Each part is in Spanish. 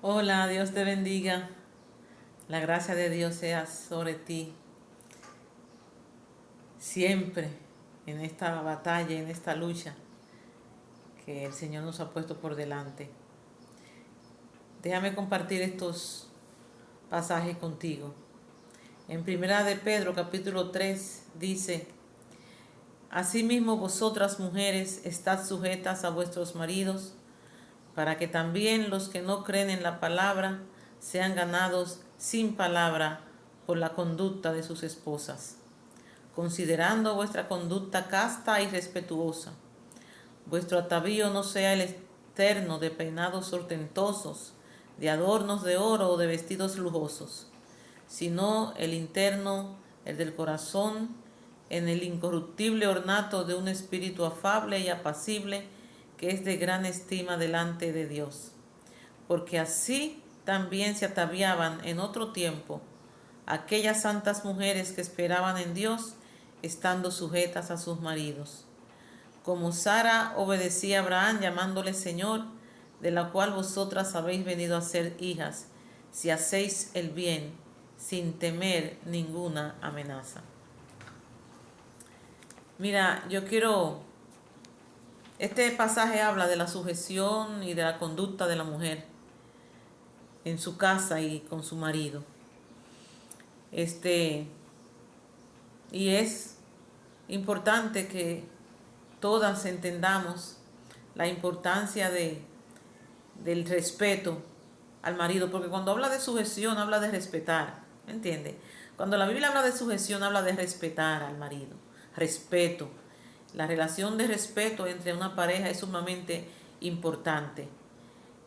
Hola, Dios te bendiga. La gracia de Dios sea sobre ti siempre en esta batalla, en esta lucha que el Señor nos ha puesto por delante. Déjame compartir estos pasajes contigo. En Primera de Pedro, capítulo 3, dice: Asimismo vosotras mujeres estad sujetas a vuestros maridos, para que también los que no creen en la palabra sean ganados sin palabra por la conducta de sus esposas, considerando vuestra conducta casta y respetuosa. Vuestro atavío no sea el externo de peinados ostentosos, de adornos de oro o de vestidos lujosos, sino el interno, el del corazón, en el incorruptible ornato de un espíritu afable y apacible, que es de gran estima delante de Dios. Porque así también se ataviaban en otro tiempo aquellas santas mujeres que esperaban en Dios, estando sujetas a sus maridos. Como Sara obedecía a Abraham llamándole Señor, de la cual vosotras habéis venido a ser hijas, si hacéis el bien, sin temer ninguna amenaza. Mira, este pasaje habla de la sujeción y de la conducta de la mujer en su casa y con su marido. Y es importante que todas entendamos la importancia del respeto al marido, porque cuando habla de sujeción habla de respetar, ¿me entiende? Cuando la Biblia habla de sujeción habla de respetar al marido, respeto. La relación de respeto entre una pareja es sumamente importante.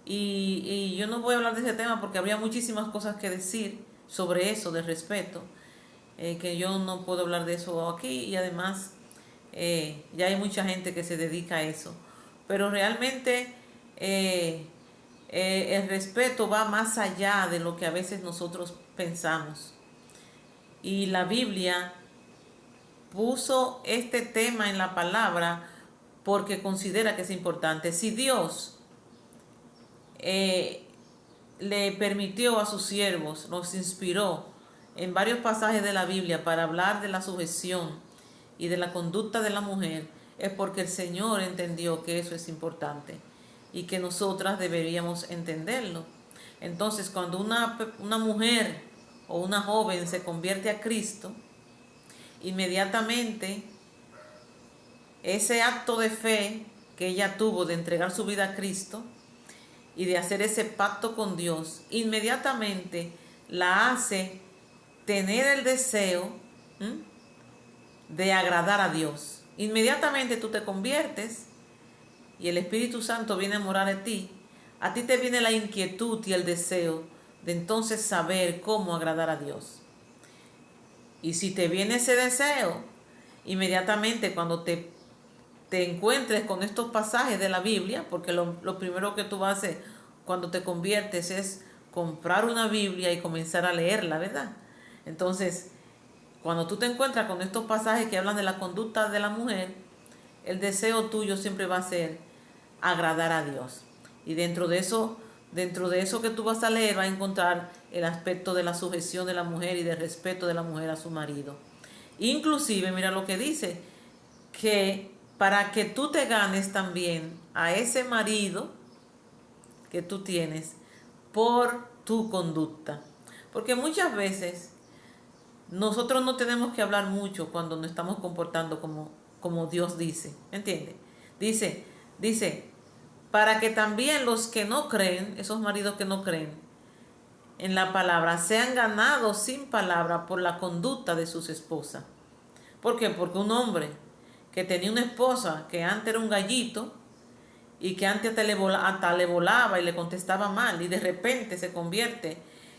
Y yo no voy a hablar de ese tema porque habría muchísimas cosas que decir sobre eso, del respeto, que yo no puedo hablar de eso aquí, y además ya hay mucha gente que se dedica a eso. Pero realmente el respeto va más allá de lo que a veces nosotros pensamos. Y la Biblia puso este tema en la palabra porque considera que es importante. Si Dios le permitió a sus siervos, nos inspiró en varios pasajes de la Biblia para hablar de la sujeción y de la conducta de la mujer, es porque el Señor entendió que eso es importante y que nosotras deberíamos entenderlo. Entonces, cuando una mujer o una joven se convierte a Cristo, inmediatamente ese acto de fe que ella tuvo de entregar su vida a Cristo y de hacer ese pacto con Dios, inmediatamente la hace tener el deseo de agradar a Dios. Inmediatamente tú te conviertes y el Espíritu Santo viene a morar en ti. A ti te viene la inquietud y el deseo de entonces saber cómo agradar a Dios. Y si te viene ese deseo, inmediatamente cuando te encuentres con estos pasajes de la Biblia, porque lo primero que tú vas a hacer cuando te conviertes es comprar una Biblia y comenzar a leerla, ¿verdad? Entonces, cuando tú te encuentras con estos pasajes que hablan de la conducta de la mujer, el deseo tuyo siempre va a ser agradar a Dios. Y dentro de eso que tú vas a leer, vas a encontrar el aspecto de la sujeción de la mujer y del respeto de la mujer a su marido. Inclusive, mira lo que dice, que para que tú te ganes también a ese marido que tú tienes por tu conducta. Porque muchas veces nosotros no tenemos que hablar mucho cuando nos estamos comportando como Dios dice, ¿entiendes? Dice, para que también los que no creen, esos maridos que no creen en la palabra, sean ganados sin palabra por la conducta de sus esposas. ¿Por qué? Porque un hombre que tenía una esposa que antes era un gallito y que antes hasta le volaba y le contestaba mal, y de repente se convierte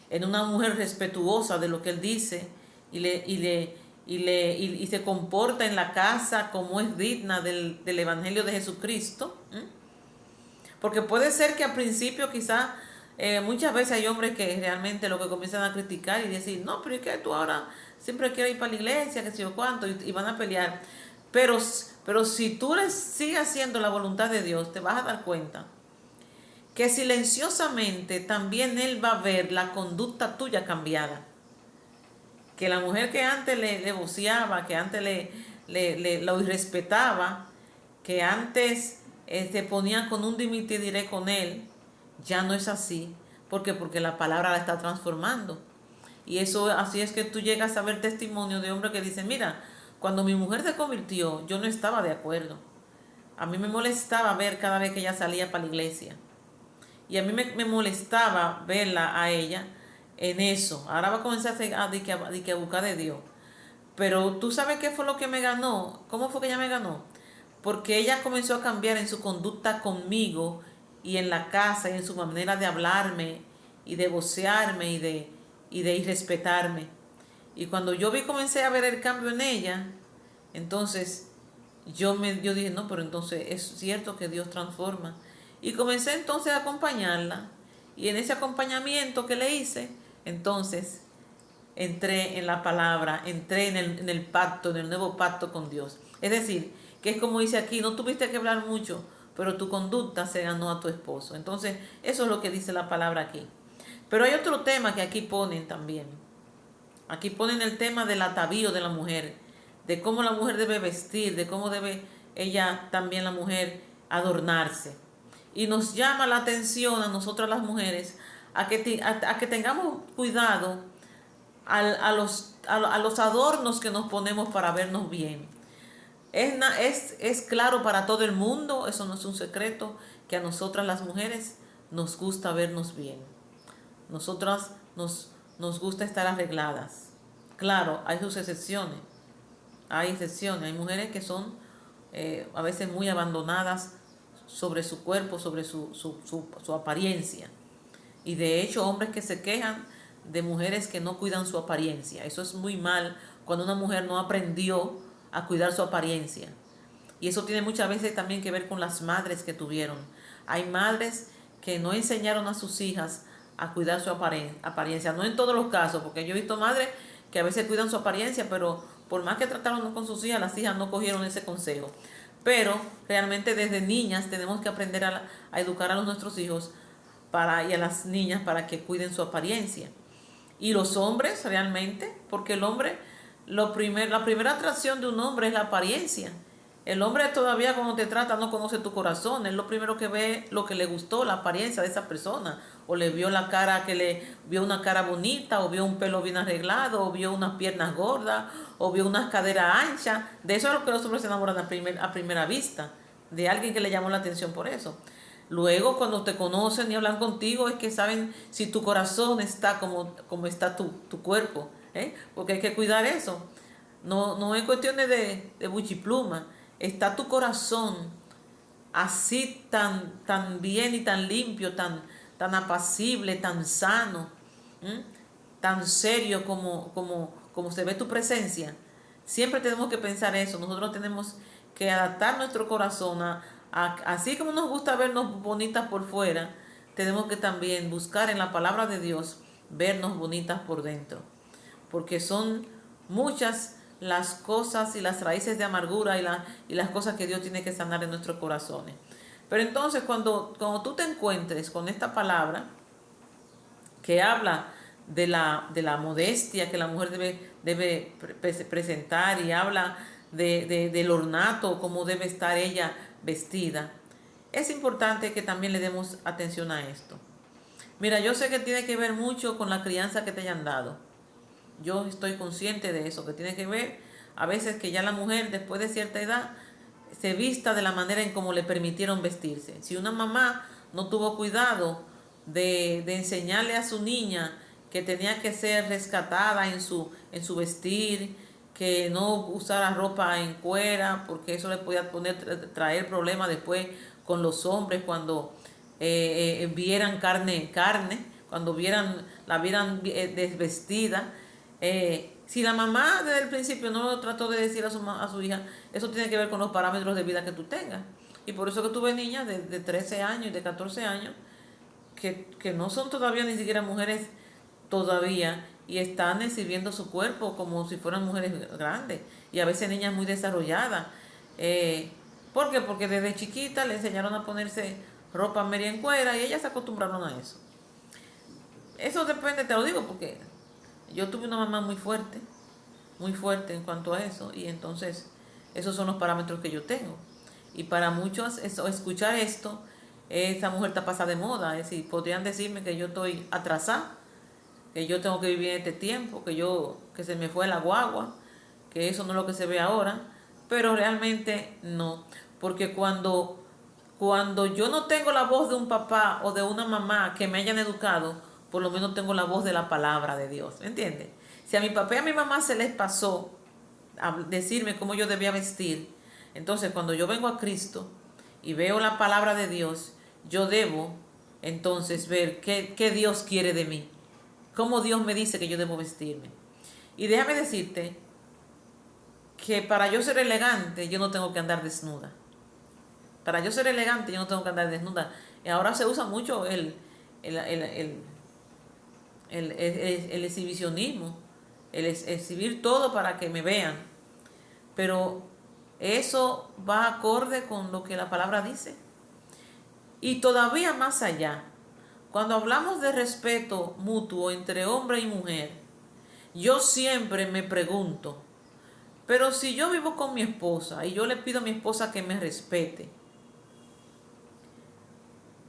en una mujer respetuosa de lo que él dice y se comporta en la casa como es digna del Evangelio de Jesucristo. Porque puede ser que al principio quizás muchas veces hay hombres que realmente lo que comienzan a criticar y decir, no, pero es que tú ahora siempre quieres ir para la iglesia, que sé yo cuánto, y van a pelear. Pero si tú sigues haciendo la voluntad de Dios, te vas a dar cuenta que silenciosamente también Él va a ver la conducta tuya cambiada. Que la mujer que antes le voceaba, que antes lo irrespetaba, que antes se ponía con un dimite diré con él, ya no es así. ¿Por qué? Porque la palabra la está transformando. Y eso, así es que tú llegas a ver testimonio de hombres que dicen, mira, cuando mi mujer se convirtió, yo no estaba de acuerdo. A mí me molestaba ver cada vez que ella salía para la iglesia. Y a mí me molestaba verla a ella en eso. Ahora va a comenzar a buscar de Dios. Pero tú sabes qué fue lo que me ganó. ¿Cómo fue que ella me ganó? Porque ella comenzó a cambiar en su conducta conmigo y en la casa y en su manera de hablarme y de vocearme y de irrespetarme. Y cuando comencé a ver el cambio en ella, entonces yo dije, no, pero entonces es cierto que Dios transforma. Y comencé entonces a acompañarla. Y en ese acompañamiento que le hice, entonces entré en la palabra, entré en el pacto, en el nuevo pacto con Dios. Es decir, que es como dice aquí, no tuviste que hablar mucho, pero tu conducta se ganó a tu esposo. Entonces, eso es lo que dice la palabra aquí. Pero hay otro tema que aquí ponen también. Aquí ponen el tema del atavío de la mujer, de cómo la mujer debe vestir, de cómo debe ella también la mujer adornarse. Y nos llama la atención a nosotras las mujeres a que tengamos cuidado a los adornos que nos ponemos para vernos bien. Es claro para todo el mundo, eso no es un secreto, que a nosotras las mujeres nos gusta vernos bien. Nosotras nos gusta estar arregladas. Claro, hay sus excepciones. Hay excepciones. Hay mujeres que son a veces muy abandonadas sobre su cuerpo, sobre su apariencia. Y de hecho, hombres que se quejan de mujeres que no cuidan su apariencia. Eso es muy mal cuando una mujer no aprendió a cuidar su apariencia. Y eso tiene muchas veces también que ver con las madres que tuvieron. Hay madres que no enseñaron a sus hijas a cuidar su apariencia. No en todos los casos, porque yo he visto madres que a veces cuidan su apariencia, pero por más que trataron con sus hijas, las hijas no cogieron ese consejo. Pero realmente desde niñas tenemos que aprender a educar a nuestros hijos y a las niñas para que cuiden su apariencia. Y los hombres realmente, porque el hombre, la primera atracción de un hombre es la apariencia. El hombre todavía cuando te trata no conoce tu corazón, es lo primero que ve lo que le gustó, la apariencia de esa persona, o le vio la cara, vio una cara bonita, o vio un pelo bien arreglado, o vio unas piernas gordas, o vio unas caderas anchas. De eso es lo que los hombres se enamoran a primera vista, de alguien que le llamó la atención por eso. Luego, cuando te conocen y hablan contigo, es que saben si tu corazón está como está tu cuerpo, porque hay que cuidar eso. No es cuestión de buchipluma. Está tu corazón así tan bien y tan limpio, tan apacible, tan sano, tan serio como se ve tu presencia. Siempre tenemos que pensar eso. Nosotros tenemos que adaptar nuestro corazón así como nos gusta vernos bonitas por fuera, tenemos que también buscar en la palabra de Dios vernos bonitas por dentro. Porque son muchas las cosas y las raíces de amargura y las cosas que Dios tiene que sanar en nuestros corazones. Pero entonces cuando tú te encuentres con esta palabra que habla de la modestia que la mujer debe presentar y habla del ornato, cómo debe estar ella vestida, es importante que también le demos atención a esto. Mira, yo sé que tiene que ver mucho con la crianza que te hayan dado. Yo estoy consciente de eso, que tiene que ver a veces que ya la mujer después de cierta edad se vista de la manera en cómo le permitieron vestirse. Si una mamá no tuvo cuidado de enseñarle a su niña que tenía que ser rescatada en su vestir, que no usara ropa en cuera, porque eso le podía traer problemas después con los hombres cuando vieran carne, cuando la vieran desvestida. Si la mamá desde el principio no lo trató de decir a su hija, eso tiene que ver con los parámetros de vida que tú tengas. Y por eso que tuve niñas de 13 años y de 14 años que no son todavía ni siquiera mujeres todavía y están exhibiendo su cuerpo como si fueran mujeres grandes y a veces niñas muy desarrolladas. ¿Por qué? Porque desde chiquita le enseñaron a ponerse ropa media en cuera y ellas se acostumbraron a eso. Eso depende, te lo digo, porque yo tuve una mamá muy fuerte en cuanto a eso, y entonces esos son los parámetros que yo tengo. Y para muchos escuchar esto, esa mujer está pasada de moda, es decir, podrían decirme que yo estoy atrasada, que yo tengo que vivir en este tiempo, que se me fue la guagua, que eso no es lo que se ve ahora, pero realmente no, porque cuando yo no tengo la voz de un papá o de una mamá que me hayan educado, por lo menos tengo la voz de la palabra de Dios, ¿me entiendes? Si a mi papá y a mi mamá se les pasó a decirme cómo yo debía vestir, entonces cuando yo vengo a Cristo y veo la palabra de Dios, yo debo entonces ver qué Dios quiere de mí, cómo Dios me dice que yo debo vestirme. Y déjame decirte que para yo ser elegante, yo no tengo que andar desnuda. Para yo ser elegante, yo no tengo que andar desnuda. Y ahora se usa mucho el exhibicionismo, el exhibir todo para que me vean. Pero eso va acorde con lo que la palabra dice. Y todavía más allá, cuando hablamos de respeto mutuo entre hombre y mujer, yo siempre me pregunto, pero si yo vivo con mi esposa y yo le pido a mi esposa que me respete,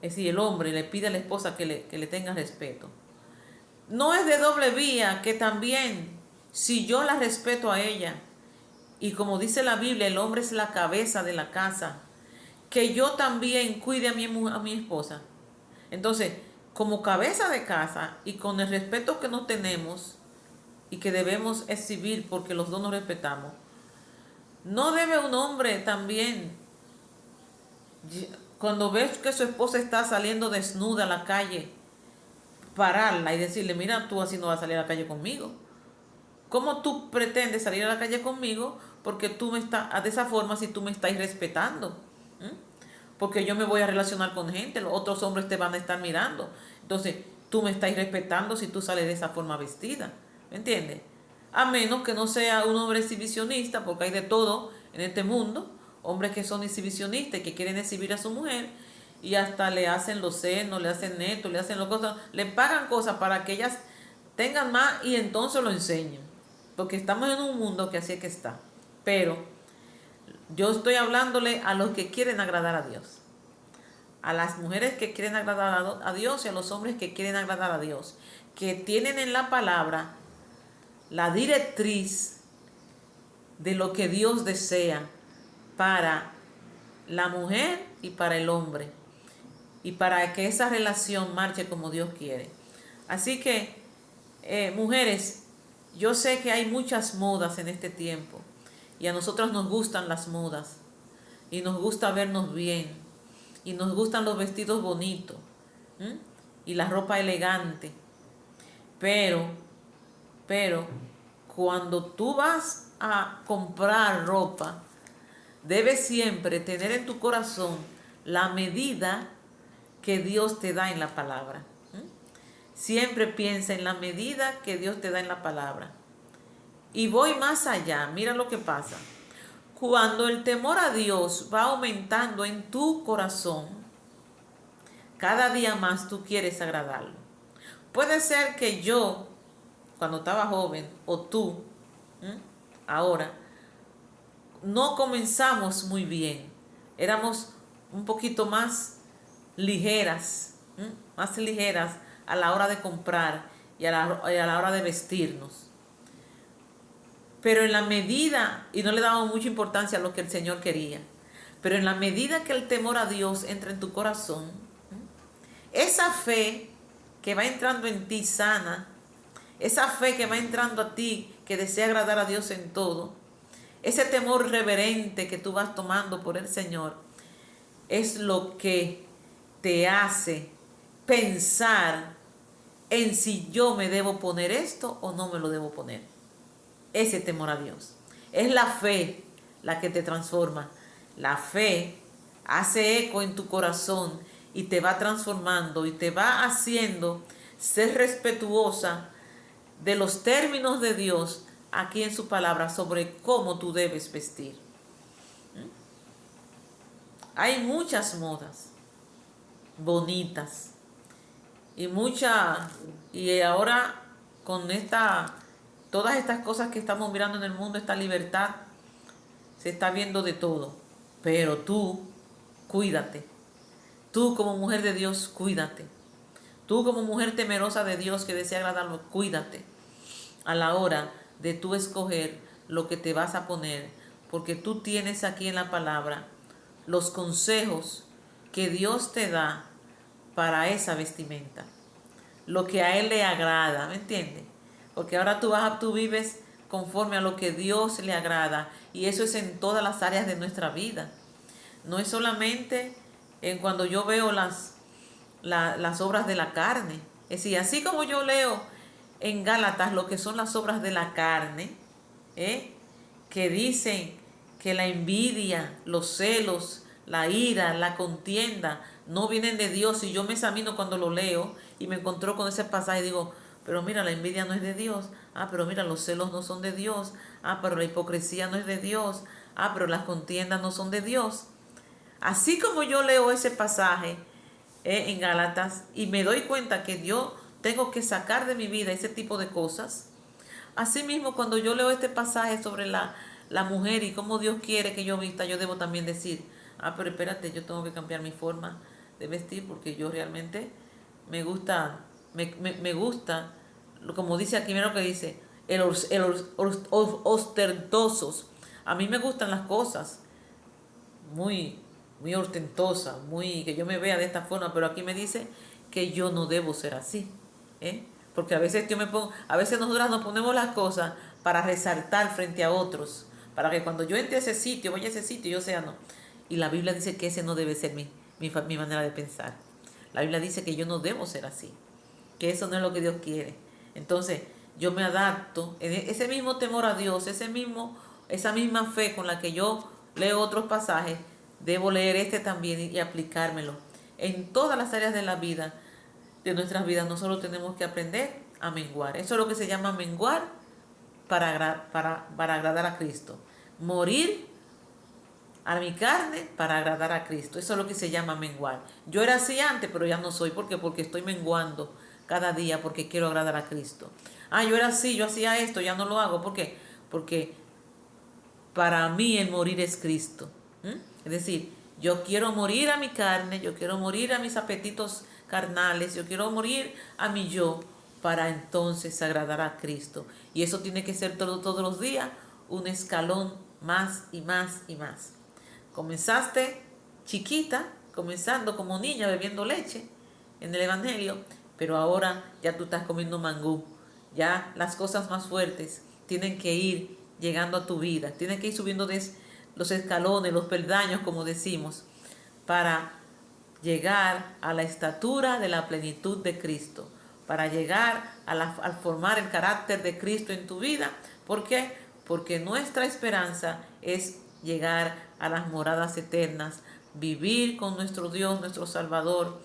es decir, el hombre le pide a la esposa que le tenga respeto, no es de doble vía que también, si yo la respeto a ella, y como dice la Biblia, el hombre es la cabeza de la casa, que yo también cuide a mi esposa? Entonces, como cabeza de casa y con el respeto que nos tenemos y que debemos exhibir porque los dos nos respetamos, no debe un hombre también, cuando ves que su esposa está saliendo desnuda a la calle, pararla y decirle, mira, tú así no vas a salir a la calle conmigo? ¿Cómo tú pretendes salir a la calle conmigo? Porque tú me estás, de esa forma, si tú me estás respetando. Porque yo me voy a relacionar con gente, los otros hombres te van a estar mirando. Entonces, tú me estás respetando si tú sales de esa forma vestida. ¿Me entiendes? A menos que no sea un hombre exhibicionista, porque hay de todo en este mundo. Hombres que son exhibicionistas y que quieren exhibir a su mujer y hasta le hacen los senos, le hacen neto, le hacen cosas, le pagan cosas para que ellas tengan más y entonces lo enseñen. Porque estamos en un mundo que así es que está. Pero yo estoy hablándole a los que quieren agradar a Dios. A las mujeres que quieren agradar a Dios y a los hombres que quieren agradar a Dios. Que tienen en la palabra la directriz de lo que Dios desea para la mujer y para el hombre. Y para que esa relación marche como Dios quiere. Así que, mujeres, yo sé que hay muchas modas en este tiempo. Y a nosotras nos gustan las modas. Y nos gusta vernos bien. Y nos gustan los vestidos bonitos. Y la ropa elegante. Pero, cuando tú vas a comprar ropa, debes siempre tener en tu corazón la medida que Dios te da en la palabra. Siempre piensa en la medida que Dios te da en la palabra. Y voy más allá, mira lo que pasa. Cuando el temor a Dios va aumentando en tu corazón, cada día más tú quieres agradarlo. Puede ser que yo, cuando estaba joven, o tú, ahora, no comenzamos muy bien. Éramos un poquito más ligeras, a la hora de comprar y a la hora de vestirnos. Pero en la medida, y no le damos mucha importancia a lo que el Señor quería, pero en la medida que el temor a Dios entra en tu corazón, esa fe que va entrando en ti sana, esa fe que va entrando a ti que desea agradar a Dios en todo, ese temor reverente que tú vas tomando por el Señor, es lo que te hace pensar en si yo me debo poner esto o no me lo debo poner. Ese temor a Dios. Es la fe la que te transforma. La fe hace eco en tu corazón y te va transformando y te va haciendo ser respetuosa de los términos de Dios aquí en su palabra sobre cómo tú debes vestir. Hay muchas modas. bonitas. Y ahora con todas estas cosas que estamos mirando en el mundo, esta libertad, se está viendo de todo. Pero tú, cuídate. Tú como mujer de Dios, cuídate. Tú como mujer temerosa de Dios que desea agradarlo, cuídate a la hora de tú escoger lo que te vas a poner, porque tú tienes aquí en la palabra los consejos que Dios te da para esa vestimenta, lo que a Él le agrada, ¿me entiendes? Porque ahora tú vives conforme a lo que Dios le agrada, y eso es en todas las áreas de nuestra vida. No es solamente en cuando yo veo las obras de la carne. Es decir, así como yo leo en Gálatas lo que son las obras de la carne, que dicen que la envidia, los celos, la ira, la contienda no vienen de Dios, y yo me examino cuando lo leo y me encontró con ese pasaje y digo, pero mira, la envidia no es de Dios. Pero mira, los celos no son de Dios. Pero la hipocresía no es de Dios. Pero las contiendas no son de Dios. Así como yo leo ese pasaje en Gálatas y me doy cuenta que yo tengo que sacar de mi vida ese tipo de cosas, asimismo cuando yo leo este pasaje sobre la mujer y cómo Dios quiere que yo vista, yo debo también decir, pero espérate, yo tengo que cambiar mi forma de vestir, porque yo realmente me gusta, me gusta, como dice aquí, mira lo que dice, ostentosos. A mí me gustan las cosas muy, muy ostentosa, muy que yo me vea de esta forma, pero aquí me dice que yo no debo ser así, porque a veces a veces nosotras nos ponemos las cosas para resaltar frente a otros, para que cuando yo entre a ese sitio, vaya a ese sitio, yo sea no. Y la Biblia dice que ese no debe ser mi manera de pensar. La Biblia dice que yo no debo ser así, que eso no es lo que Dios quiere. Entonces, yo me adapto, ese mismo temor a Dios, esa misma fe con la que yo leo otros pasajes, debo leer este también y aplicármelo. En todas las áreas de la vida, de nuestras vidas, nosotros tenemos que aprender a menguar. Eso es lo que se llama menguar para agradar a Cristo. Morir a mi carne para agradar a Cristo. Eso es lo que se llama menguar. Yo era así antes, pero ya no soy. ¿Por qué? Porque estoy menguando cada día porque quiero agradar a Cristo. Yo era así, yo hacía esto, ya no lo hago. ¿Por qué? Porque para mí el morir es Cristo. Es decir, yo quiero morir a mi carne, yo quiero morir a mis apetitos carnales, yo quiero morir a mi yo para entonces agradar a Cristo. Y eso tiene que ser todos los días un escalón más y más y más. Comenzaste chiquita, comenzando como niña bebiendo leche en el Evangelio, pero ahora ya tú estás comiendo mangú. Ya las cosas más fuertes tienen que ir llegando a tu vida, tienen que ir subiendo los escalones, los peldaños, como decimos, para llegar a la estatura de la plenitud de Cristo, para llegar al formar el carácter de Cristo en tu vida. ¿Por qué? Porque nuestra esperanza es llegar a las moradas eternas, vivir con nuestro Dios, nuestro Salvador,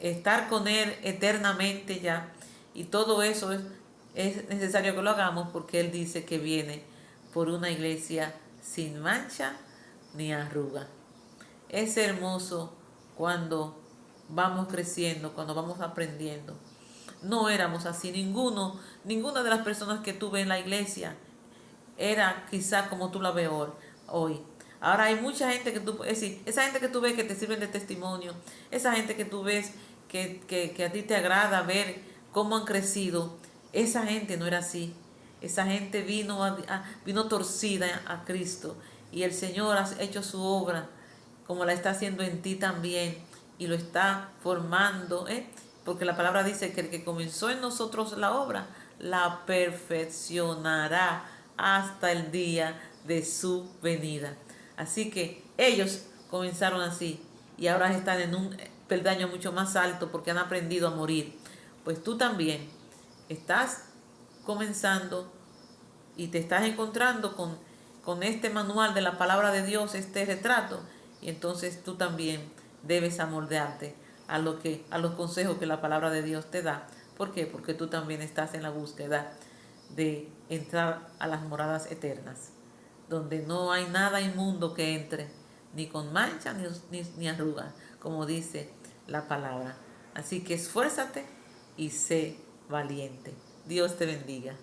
estar con Él eternamente ya. Y todo eso es necesario que lo hagamos porque Él dice que viene por una iglesia sin mancha ni arruga. Es hermoso cuando vamos creciendo, cuando vamos aprendiendo. No éramos así, ninguna de las personas que tuve en la iglesia era quizá como tú la ves hoy. Ahora hay mucha gente que tú, es decir, esa gente que tú ves que te sirven de testimonio, esa gente que tú ves que a ti te agrada ver cómo han crecido, esa gente no era así. Esa gente vino torcida a Cristo, y el Señor ha hecho su obra como la está haciendo en ti también, y lo está formando, porque la palabra dice que el que comenzó en nosotros la obra la perfeccionará hasta el día de su venida. Así que ellos comenzaron así y ahora están en un peldaño mucho más alto porque han aprendido a morir. Pues tú también estás comenzando y te estás encontrando con este manual de la palabra de Dios, este retrato, y entonces tú también debes amoldarte a los consejos que la palabra de Dios te da. ¿Por qué? Porque tú también estás en la búsqueda de entrar a las moradas eternas, donde no hay nada inmundo que entre, ni con mancha ni arruga, como dice la palabra. Así que esfuérzate y sé valiente. Dios te bendiga.